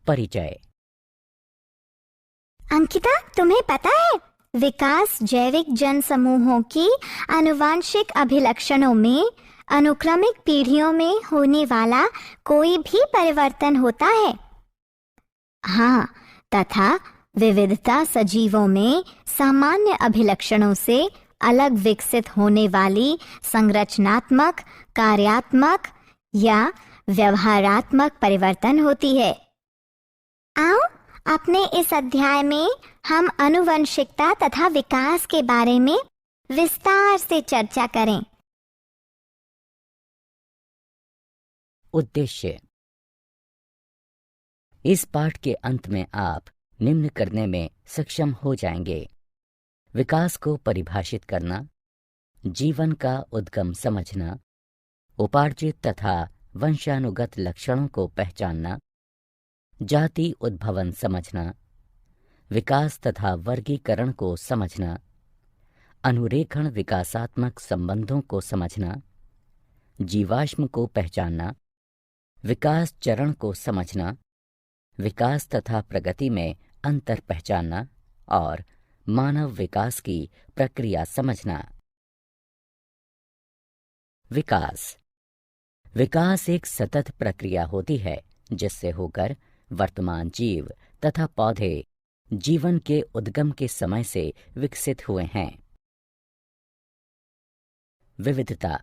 परिचय। अंकिता, तुम्हें पता है विकास जैविक जन समूहों की आनुवंशिक अभिलक्षणों में अनुक्रमिक पीढ़ियों में होने वाला कोई भी परिवर्तन होता है। हाँ, तथा विविधता सजीवों में सामान्य अभिलक्षणों से अलग विकसित होने वाली संरचनात्मक, कार्यात्मक या व्यवहारात्मक परिवर्तन होती है। आओ, अपने इस अध्याय में हम आनुवंशिकता तथा विकास के बारे में विस्तार से चर्चा करें। उद्देश्य। इस पाठ के अंत में आप निम्न करने में सक्षम हो जाएंगे: विकास को परिभाषित करना, जीवन का उद्गम समझना, उपार्जित तथा वंशानुगत लक्षणों को पहचानना, जाति उद्भवन समझना, विकास तथा वर्गीकरण को समझना, अनुरेखण विकासात्मक संबंधों को समझना, जीवाश्म को पहचानना, विकास चरण को समझना, विकास तथा प्रगति में अंतर पहचानना और मानव विकास की प्रक्रिया समझना। विकास एक सतत प्रक्रिया होती है जिससे होकर वर्तमान जीव तथा पौधे जीवन के उद्गम के समय से विकसित हुए हैं। विविधता।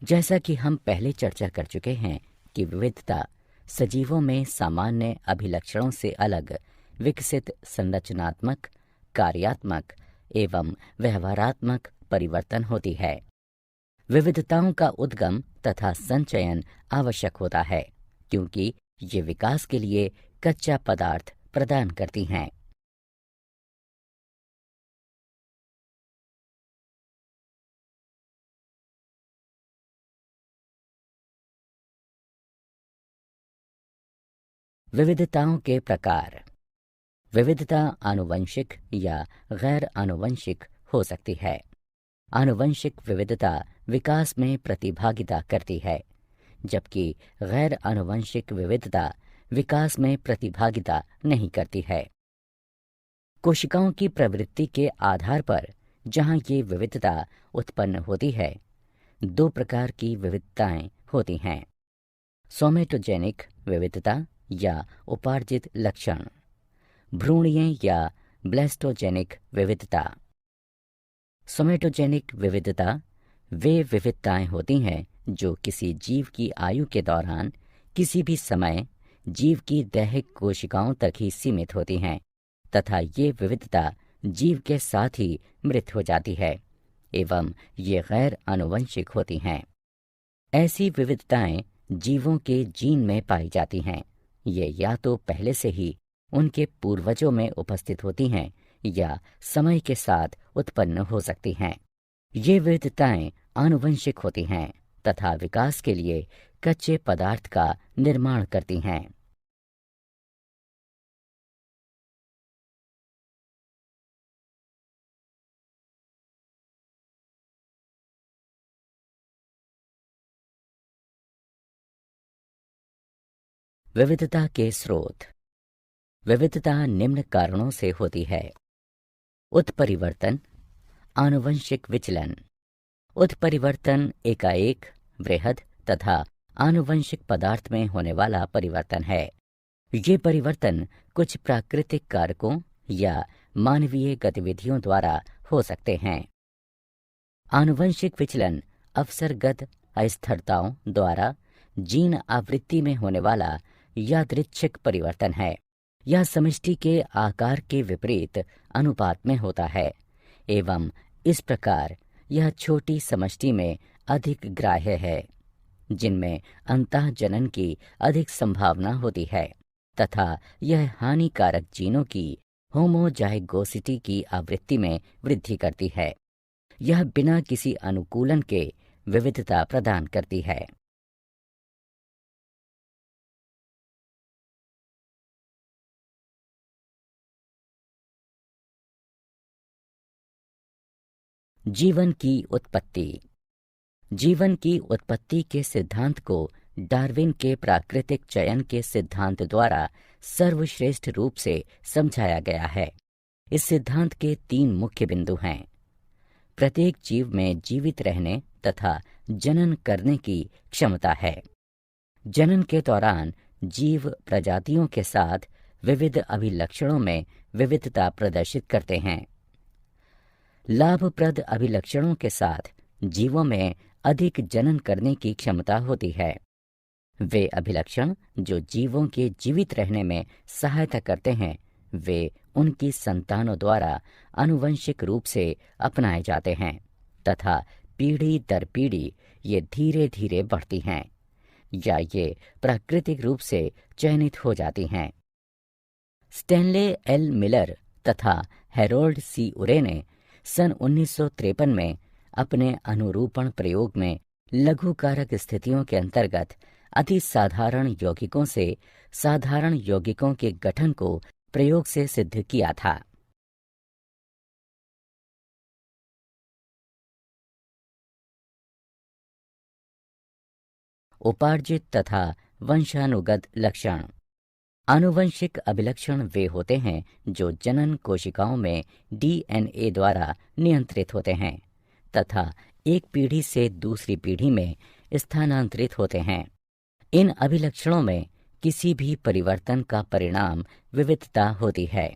जैसा कि हम पहले चर्चा कर चुके हैं कि विविधता सजीवों में सामान्य अभिलक्षणों से अलग विकसित संरचनात्मक, कार्यात्मक एवं व्यवहारात्मक परिवर्तन होती है। विविधताओं का उद्गम तथा संचयन आवश्यक होता है क्योंकि ये विकास के लिए कच्चा पदार्थ प्रदान करती हैं। विविधताओं के प्रकार। विविधता आनुवंशिक या गैर आनुवंशिक हो सकती है। आनुवंशिक विविधता विकास में प्रतिभागिता करती है, जबकि गैर आनुवंशिक विविधता विकास में प्रतिभागिता नहीं करती है। कोशिकाओं की प्रवृत्ति के आधार पर जहाँ ये विविधता उत्पन्न होती है, दो प्रकार की विविधताएं होती हैं: सोमेटोजेनिक विविधता या उपार्जित लक्षण, भ्रूणीय या ब्लास्टोजेनिक विविधता। सोमेटोजेनिक विविधता वे विविधताएं होती हैं जो किसी जीव की आयु के दौरान किसी भी समय जीव की दैहिक कोशिकाओं तक ही सीमित होती हैं तथा ये विविधता जीव के साथ ही मृत हो जाती है एवं ये गैर आनुवंशिक होती हैं। ऐसी विविधताएं जीवों के जीन में पाई जाती हैं। ये या तो पहले से ही उनके पूर्वजों में उपस्थित होती हैं या समय के साथ उत्पन्न हो सकती हैं। ये विविधताएं आनुवंशिक होती हैं तथा विकास के लिए कच्चे पदार्थ का निर्माण करती हैं। विविधता के स्रोत। विविधता निम्न कारणों से होती है: उत्परिवर्तन, आनुवंशिक विचलन। उत्परिवर्तन एकाएक, वृहद तथा आनुवंशिक पदार्थ में होने वाला परिवर्तन है। ये परिवर्तन कुछ प्राकृतिक कारकों या मानवीय गतिविधियों द्वारा हो सकते हैं। आनुवंशिक विचलन अवसरगत अस्थिरताओं द्वारा जीन आवृत्ति में होने वाला यादृच्छिक परिवर्तन है। यह समष्टि के आकार के विपरीत अनुपात में होता है एवं इस प्रकार यह छोटी समष्टि में अधिक ग्राह्य है, जिनमें अंतःजनन की अधिक संभावना होती है तथा यह हानिकारक जीनों की होमोजाइगोसिटी की आवृत्ति में वृद्धि करती है। यह बिना किसी अनुकूलन के विविधता प्रदान करती है। जीवन की उत्पत्ति। जीवन की उत्पत्ति के सिद्धांत को डार्विन के प्राकृतिक चयन के सिद्धांत द्वारा सर्वश्रेष्ठ रूप से समझाया गया है। इस सिद्धांत के 3 मुख्य बिंदु हैं। प्रत्येक जीव में जीवित रहने तथा जनन करने की क्षमता है। जनन के दौरान जीव प्रजातियों के साथ विविध अभिलक्षणों में विविधता प्रदर्शित करते हैं। लाभप्रद अभिलक्षणों के साथ जीवों में अधिक जनन करने की क्षमता होती है। वे अभिलक्षण जो जीवों के जीवित रहने में सहायता करते हैं, वे उनकी संतानों द्वारा आनुवंशिक रूप से अपनाए जाते हैं तथा पीढ़ी दर पीढ़ी ये धीरे धीरे बढ़ती हैं या ये प्राकृतिक रूप से चयनित हो जाती हैं। स्टैनले एल मिलर तथा हैरोल्ड सी उरे ने सन 1953 में अपने अनुरूपण प्रयोग में लघु कारक स्थितियों के अंतर्गत अति साधारण यौगिकों से साधारण यौगिकों के गठन को प्रयोग से सिद्ध किया था। उपार्जित तथा वंशानुगत लक्षण। आनुवंशिक अभिलक्षण वे होते हैं जो जनन कोशिकाओं में डीएनए द्वारा नियंत्रित होते हैं तथा एक पीढ़ी से दूसरी पीढ़ी में स्थानांतरित होते हैं। इन अभिलक्षणों में किसी भी परिवर्तन का परिणाम विविधता होती है।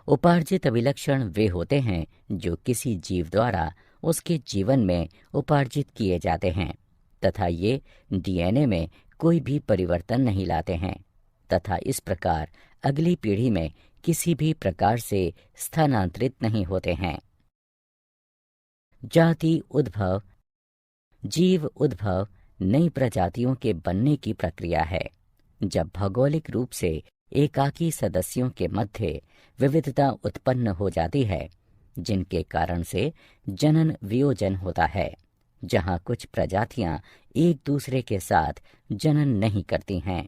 उपार्जित अभिलक्षण वे होते हैं जो किसी जीव द्वारा उसके जीवन में उपार्जित किए जाते हैं तथा ये डीएनए में कोई भी परिवर्तन नहीं लाते हैं तथा इस प्रकार अगली पीढ़ी में किसी भी प्रकार से स्थानांतरित नहीं होते हैं। जाति उद्भव। जीव उद्भव नई प्रजातियों के बनने की प्रक्रिया है। जब भौगोलिक रूप से एकाकी सदस्यों के मध्य विविधता उत्पन्न हो जाती है, जिनके कारण से जनन वियोजन होता है, जहां कुछ प्रजातियां एक दूसरे के साथ जनन नहीं करती हैं।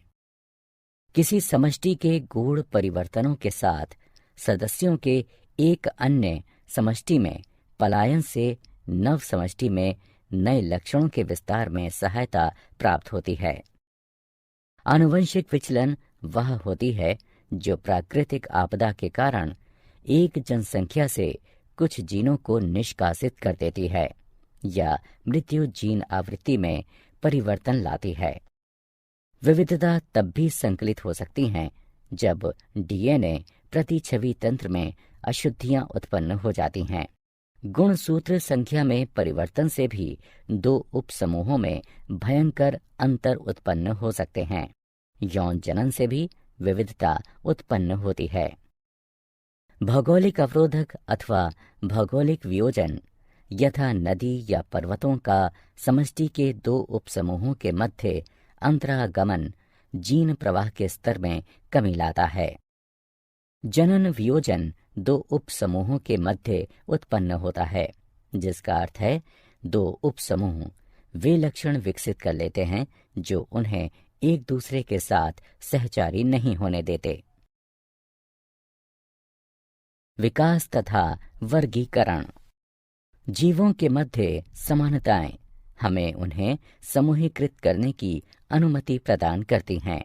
किसी समष्टि के गूढ़ परिवर्तनों के साथ सदस्यों के एक अन्य समष्टि में पलायन से नव समष्टि में नए लक्षणों के विस्तार में सहायता प्राप्त होती है। आनुवंशिक विचलन वह होती है जो प्राकृतिक आपदा के कारण एक जनसंख्या से कुछ जीनों को निष्कासित कर देती है या मृत्यु जीन आवृत्ति में परिवर्तन लाती है। विविधता तब भी संकलित हो सकती हैं जब डीएनए प्रतिछवि तंत्र में अशुद्धियां उत्पन्न हो जाती हैं। गुणसूत्र संख्या में परिवर्तन से भी 2 उपसमूहों में भयंकर अंतर उत्पन्न हो सकते हैं। यौन जनन से भी विविधता उत्पन्न होती है। भौगोलिक अवरोधक अथवा भौगोलिक वियोजन यथा नदी या पर्वतों का समष्टि के 2 उपसमूहों के मध्य अंतरागमन जीन प्रवाह के स्तर में कमी लाता है। जनन वियोजन 2 उपसमूहों के मध्य उत्पन्न होता है, जिसका अर्थ है 2 उपसमूह वे लक्षण विकसित कर लेते हैं जो उन्हें एक दूसरे के साथ सहचारी नहीं होने देते। विकास तथा वर्गीकरण। जीवों के मध्य समानताएं हमें उन्हें समूहीकृत करने की अनुमति प्रदान करती हैं।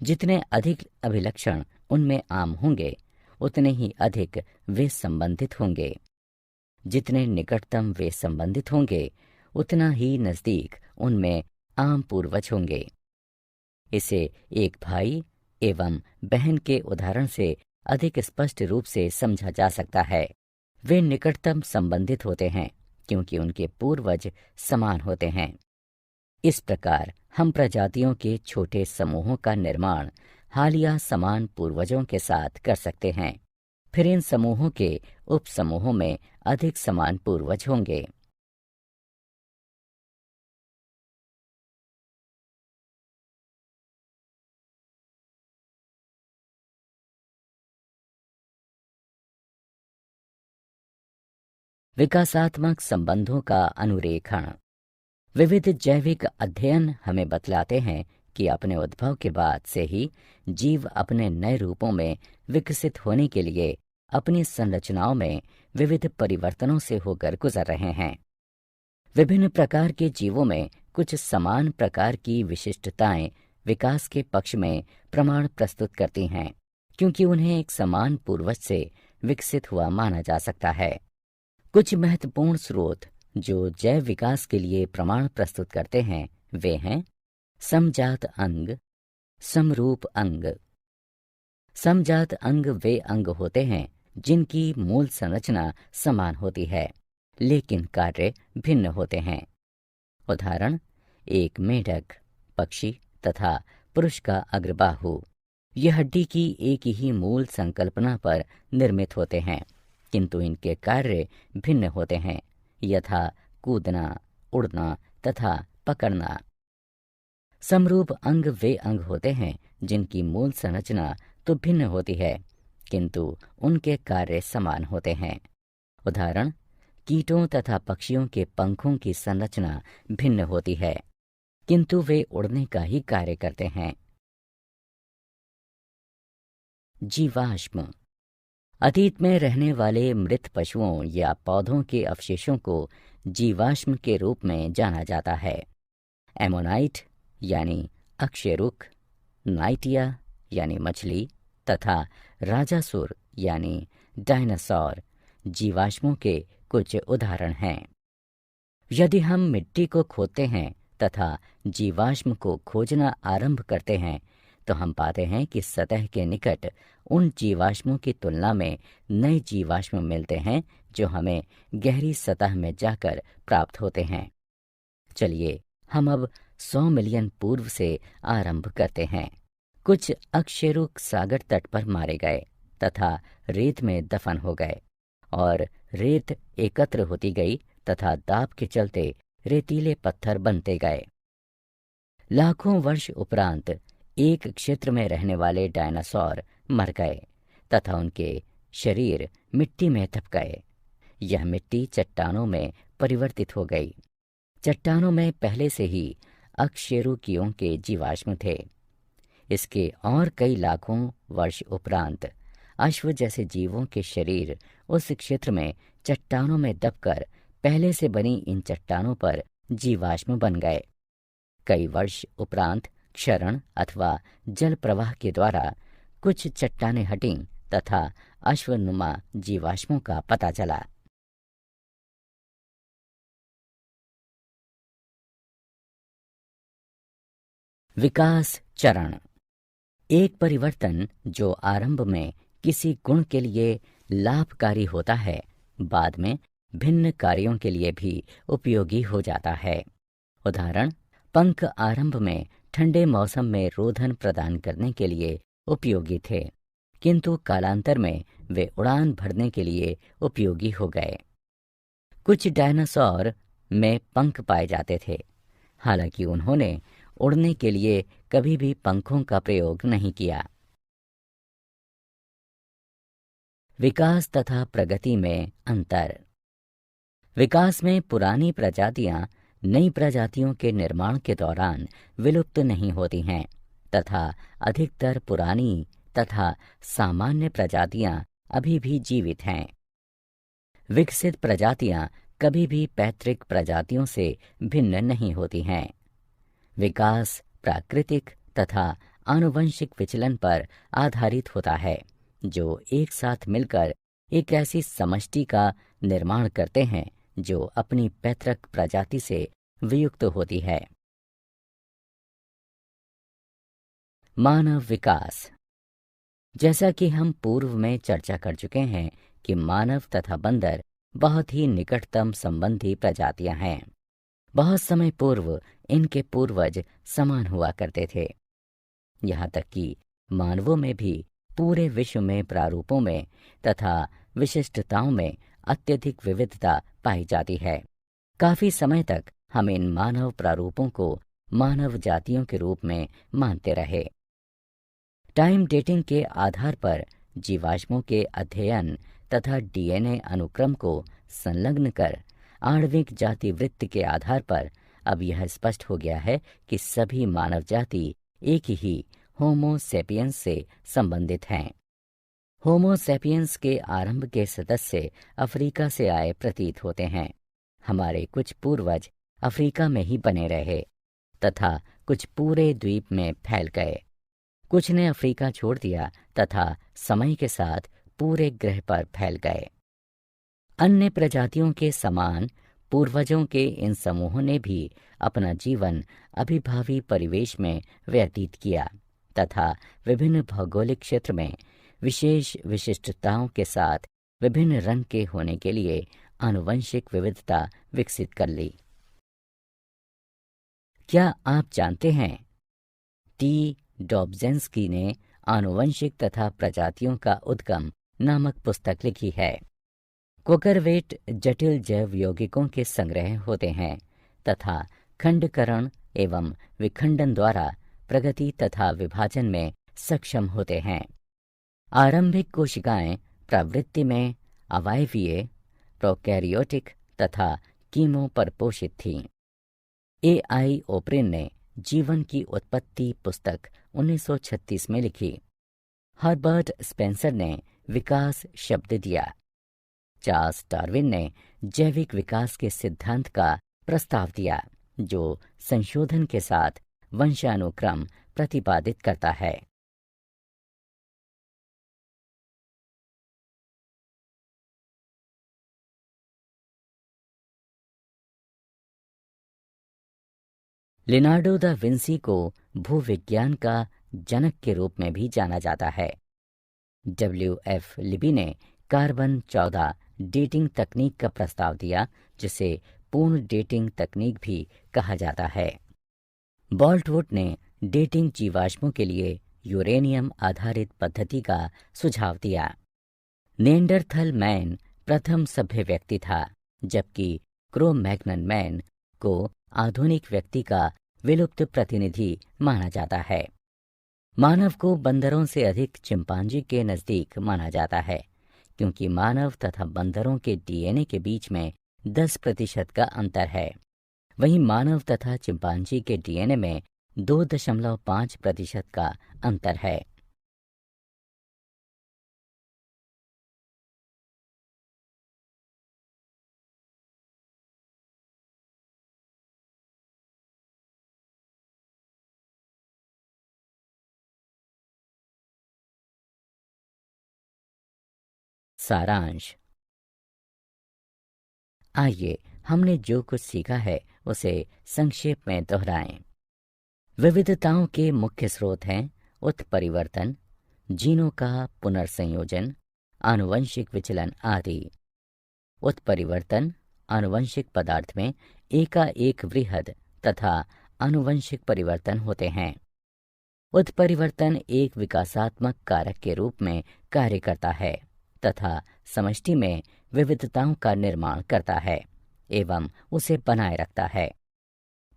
जितने अधिक अभिलक्षण उनमें आम होंगे, उतने ही अधिक वे संबंधित होंगे। जितने निकटतम वे संबंधित होंगे, उतना ही नजदीक उनमें आम पूर्वज होंगे। इसे एक भाई एवं बहन के उदाहरण से अधिक स्पष्ट रूप से समझा जा सकता है। वे निकटतम संबंधित होते हैं क्योंकि उनके पूर्वज समान होते हैं। इस प्रकार हम प्रजातियों के छोटे समूहों का निर्माण हालिया समान पूर्वजों के साथ कर सकते हैं। फिर इन समूहों के उपसमूहों में अधिक समान पूर्वज होंगे। विकासात्मक संबंधों का अनुरेखण। विविध जैविक अध्ययन हमें बतलाते हैं कि अपने उद्भव के बाद से ही जीव अपने नए रूपों में विकसित होने के लिए अपनी संरचनाओं में विविध परिवर्तनों से होकर गुजर रहे हैं। विभिन्न प्रकार के जीवों में कुछ समान प्रकार की विशिष्टताएं विकास के पक्ष में प्रमाण प्रस्तुत करती हैं, क्योंकि उन्हें एक समान पूर्वज से विकसित हुआ माना जा सकता है। कुछ महत्वपूर्ण स्रोत जो जैव विकास के लिए प्रमाण प्रस्तुत करते हैं वे हैं समजात अंग, समरूप अंग। समजात अंग वे अंग होते हैं जिनकी मूल संरचना समान होती है लेकिन कार्य भिन्न होते हैं। उदाहरण, एक मेढक, पक्षी तथा पुरुष का अग्रबाहु। यह हड्डी की एक ही मूल संकल्पना पर निर्मित होते हैं, किंतु इनके कार्य भिन्न होते हैं, यथा कूदना, उड़ना तथा पकड़ना। समरूप अंग वे अंग होते हैं जिनकी मूल संरचना तो भिन्न होती है किंतु उनके कार्य समान होते हैं। उदाहरण, कीटों तथा पक्षियों के पंखों की संरचना भिन्न होती है किंतु वे उड़ने का ही कार्य करते हैं। जीवाश्म। अतीत में रहने वाले मृत पशुओं या पौधों के अवशेषों को जीवाश्म के रूप में जाना जाता है। एमोनाइट यानी अक्षय रुख, नाइटिया यानी मछली तथा राजासुर यानी डायनासोर जीवाश्मों के कुछ उदाहरण हैं। यदि हम मिट्टी को खोदते हैं तथा जीवाश्म को खोजना आरंभ करते हैं तो हम पाते हैं कि सतह के निकट उन जीवाश्मों की तुलना में नए जीवाश्म मिलते हैं जो हमें गहरी सतह में जाकर प्राप्त होते हैं। चलिए हम अब 100 मिलियन पूर्व से आरंभ करते हैं। कुछ अकशेरुक सागर तट पर मारे गए तथा रेत में दफन हो गए और रेत एकत्र होती गई तथा दाब के चलते रेतीले पत्थर बनते गए। लाखों वर्ष उपरांत एक क्षेत्र में रहने वाले डायनासोर मर गए तथा उनके शरीर मिट्टी में दब गए। यह मिट्टी चट्टानों में परिवर्तित हो गई। चट्टानों में पहले से ही अकशेरुकियों के जीवाश्म थे। इसके और कई लाखों वर्ष उपरांत अश्व जैसे जीवों के शरीर उस क्षेत्र में चट्टानों में दबकर पहले से बनी इन चट्टानों पर जीवाश्म बन गए। कई वर्ष उपरांत क्षरण अथवा जल प्रवाह के द्वारा कुछ चट्टानें हटीं तथा अश्वनुमा जीवाश्मों का पता चला। विकास चरण। एक परिवर्तन जो आरंभ में किसी गुण के लिए लाभकारी होता है बाद में भिन्न कार्यों के लिए भी उपयोगी हो जाता है। उदाहरण, पंख आरंभ में ठंडे मौसम में रोधन प्रदान करने के लिए उपयोगी थे किंतु कालांतर में वे उड़ान भरने के लिए उपयोगी हो गए। कुछ डायनासोर में पंख पाए जाते थे, हालांकि उन्होंने उड़ने के लिए कभी भी पंखों का प्रयोग नहीं किया। विकास तथा प्रगति में अंतर। विकास में पुरानी प्रजातियां नई प्रजातियों के निर्माण के दौरान विलुप्त नहीं होती हैं तथा अधिकतर पुरानी तथा सामान्य प्रजातियां अभी भी जीवित हैं। विकसित प्रजातियां कभी भी पैतृक प्रजातियों से भिन्न नहीं होती हैं। विकास प्राकृतिक तथा आनुवंशिक विचलन पर आधारित होता है जो एक साथ मिलकर एक ऐसी समष्टि का निर्माण करते हैं जो अपनी पैतृक प्रजाति से वियुक्त होती है। मानव विकास। जैसा कि हम पूर्व में चर्चा कर चुके हैं कि मानव तथा बंदर बहुत ही निकटतम संबंधी प्रजातियां हैं। बहुत समय पूर्व इनके पूर्वज समान हुआ करते थे। यहाँ तक कि मानवों में भी पूरे विश्व में प्रारूपों में तथा विशिष्टताओं में अत्यधिक विविधता पाई जाती है। काफी समय तक हम इन मानव प्रारूपों को मानव जातियों के रूप में मानते रहे। टाइम डेटिंग के आधार पर जीवाश्मों के अध्ययन तथा डीएनए अनुक्रम को संलग्न कर आणविक जाति वृत्त के आधार पर अब यह स्पष्ट हो गया है कि सभी मानव जाति एक ही होमो सेपियंस से संबंधित हैं। होमो सेपियंस के आरंभ के सदस्य अफ्रीका से आए प्रतीत होते हैं। हमारे कुछ पूर्वज अफ्रीका में ही बने रहे तथा कुछ पूरे द्वीप में फैल गए। कुछ ने अफ्रीका छोड़ दिया तथा समय के साथ पूरे ग्रह पर फैल गए। अन्य प्रजातियों के समान पूर्वजों के इन समूहों ने भी अपना जीवन अभिभावी परिवेश में व्यतीत किया तथा विभिन्न भौगोलिक क्षेत्र में विशेष विशिष्टताओं के साथ विभिन्न रंग के होने के लिए आनुवंशिक विविधता विकसित कर ली। क्या आप जानते हैं, टी डॉब्जेंस्की ने आनुवंशिक तथा प्रजातियों का उद्गम नामक पुस्तक लिखी है। कोकरवेट जटिल जैव यौगिकों के संग्रह होते हैं तथा खंडकरण एवं विखंडन द्वारा प्रगति तथा विभाजन में सक्षम होते हैं। आरंभिक कोशिकाएं प्रवृत्ति में अवायवीय, प्रोकैरियोटिक तथा कीमो पर पोषित थीं। ए.आई. ओप्रिन ने जीवन की उत्पत्ति पुस्तक 1936 में लिखी। हर्बर्ट स्पेंसर ने विकास शब्द दिया। चार्ल्स डार्विन ने जैविक विकास के सिद्धांत का प्रस्ताव दिया, जो संशोधन के साथ वंशानुक्रम प्रतिपादित करता है। लिनार्डो दा विंसी को भूविज्ञान का जनक के रूप में भी जाना जाता है। W.F. लिबी ने कार्बन 14 डेटिंग तकनीक का प्रस्ताव दिया, जिसे पूर्ण डेटिंग तकनीक भी कहा जाता है। बोल्टवुड ने डेटिंग जीवाश्मों के लिए यूरेनियम आधारित पद्धति का सुझाव दिया। नेंडरथल मैन प्रथम सभ्य व्यक्ति था, जबकि क्रो-मैग्नन मैन को आधुनिक व्यक्ति का विलुप्त प्रतिनिधि माना जाता है। मानव को बंदरों से अधिक चिंपांजी के नजदीक माना जाता है, क्योंकि मानव तथा बंदरों के डीएनए के बीच में 10% का अंतर है। वहीं मानव तथा चिंपांजी के डीएनए में 2.5% का अंतर है। सारांश। आइए हमने जो कुछ सीखा है उसे संक्षेप में दोहराएं। विविधताओं के मुख्य स्रोत हैं उत्परिवर्तन, जीनों का पुनर्संयोजन, आनुवंशिक विचलन आदि। उत्परिवर्तन आनुवंशिक पदार्थ में एकाएक वृहद तथा आनुवंशिक परिवर्तन होते हैं। उत्परिवर्तन एक विकासात्मक कारक के रूप में कार्य करता है तथा समष्टि में विविधताओं का निर्माण करता है एवं उसे बनाए रखता है।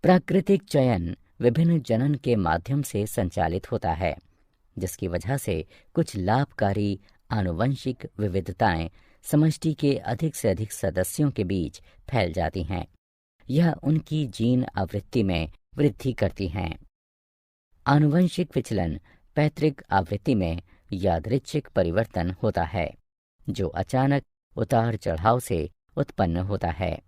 प्राकृतिक चयन विभिन्न जनन के माध्यम से संचालित होता है, जिसकी वजह से कुछ लाभकारी आनुवंशिक विविधताएं समष्टि के अधिक से अधिक सदस्यों के बीच फैल जाती हैं। यह उनकी जीन आवृत्ति में वृद्धि करती हैं। आनुवंशिक विचलन पैतृक आवृत्ति में यादृच्छिक परिवर्तन होता है, जो अचानक उतार चढ़ाव से उत्पन्न होता है।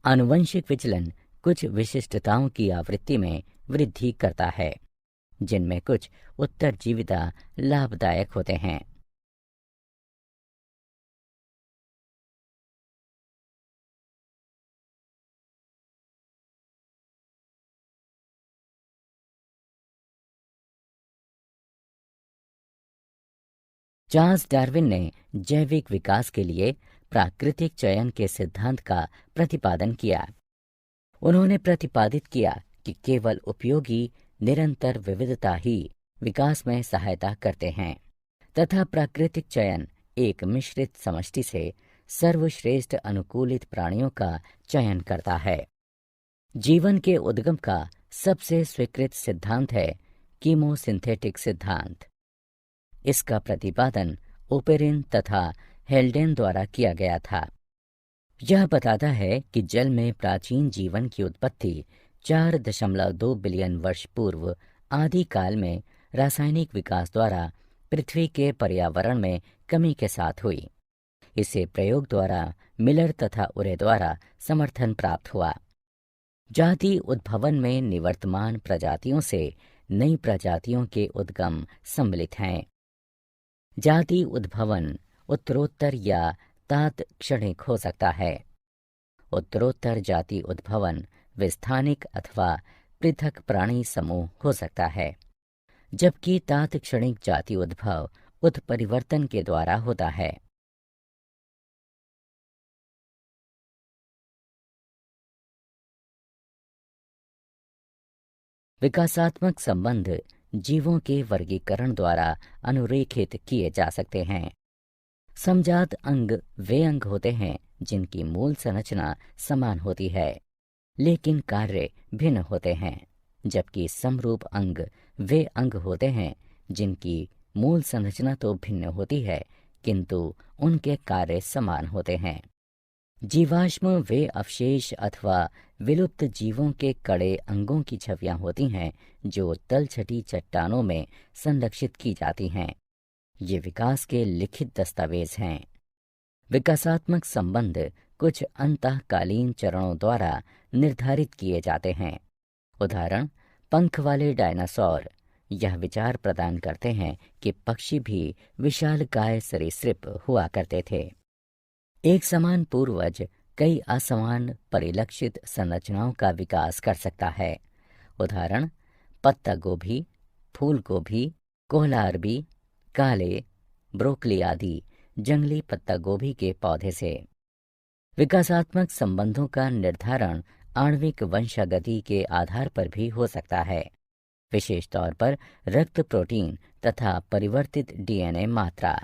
आनुवंशिक विचलन कुछ विशिष्टताओं की आवृत्ति में वृद्धि करता है, जिनमें कुछ उत्तरजीविता लाभदायक होते हैं। चार्ल्स डार्विन ने जैविक विकास के लिए प्राकृतिक चयन के सिद्धांत का प्रतिपादन किया। उन्होंने प्रतिपादित किया कि केवल उपयोगी निरंतर विविधता ही विकास में सहायता करते हैं तथा प्राकृतिक चयन एक मिश्रित समष्टि से सर्वश्रेष्ठ अनुकूलित प्राणियों का चयन करता है। जीवन के उद्गम का सबसे स्वीकृत सिद्धांत है कीमोसिंथेटिक सिद्धांत। इसका प्रतिपादन ओपेरिन तथा हेल्डेन द्वारा किया गया था। यह बताता है कि जल में प्राचीन जीवन की उत्पत्ति 4.2 बिलियन वर्ष पूर्व आदि काल में रासायनिक विकास द्वारा पृथ्वी के पर्यावरण में कमी के साथ हुई। इसे प्रयोग द्वारा मिलर तथा उरे द्वारा समर्थन प्राप्त हुआ। जाति उद्भवन में निवर्तमान प्रजातियों से नई प्रजातियों के उद्गम सम्मिलित हैं। जाति उद्भवन उत्तरोत्तर या तात्क्षणिक हो सकता है। उत्तरोत्तर जाति उद्भवन विस्थानिक अथवा पृथक प्राणी समूह हो सकता है, जबकि तात्क्षणिक जाति उद्भव उत्परिवर्तन के द्वारा होता है। विकासात्मक संबंध जीवों के वर्गीकरण द्वारा अनुरेखित किए जा सकते हैं। समजात अंग वे अंग होते हैं जिनकी मूल संरचना समान होती है लेकिन कार्य भिन्न होते हैं, जबकि समरूप अंग वे अंग होते हैं जिनकी मूल संरचना तो भिन्न होती है किंतु उनके कार्य समान होते हैं। जीवाश्म वे अवशेष अथवा विलुप्त जीवों के कड़े अंगों की छवियां होती हैं जो तलछटी चट्टानों में संरक्षित की जाती हैं। ये विकास के लिखित दस्तावेज हैं। विकासात्मक संबंध कुछ अंतःकालीन चरणों द्वारा निर्धारित किए जाते हैं। उदाहरण, पंख वाले डायनासोर यह विचार प्रदान करते हैं कि पक्षी भी विशालकाय सरीसृप हुआ करते थे। एक समान पूर्वज कई असमान परिलक्षित संरचनाओं का विकास कर सकता है। उदाहरण, पत्ता गोभी, फूल गोभी, कोहला अरबी, काले, ब्रोकली आदि जंगली पत्ता गोभी के पौधे से। विकासात्मक संबंधों का निर्धारण आणविक वंशागति के आधार पर भी हो सकता है, विशेष तौर पर रक्त प्रोटीन तथा परिवर्तित डीएनए मात्रा।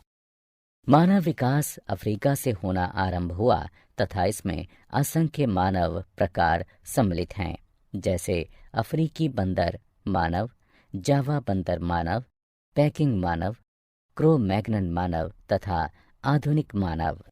मानव विकास अफ्रीका से होना आरंभ हुआ तथा इसमें असंख्य मानव प्रकार सम्मिलित हैं, जैसे अफ्रीकी बंदर मानव, जावा बंदर मानव, पैकिंग मानव, क्रो मैग्नन मानव तथा आधुनिक मानव।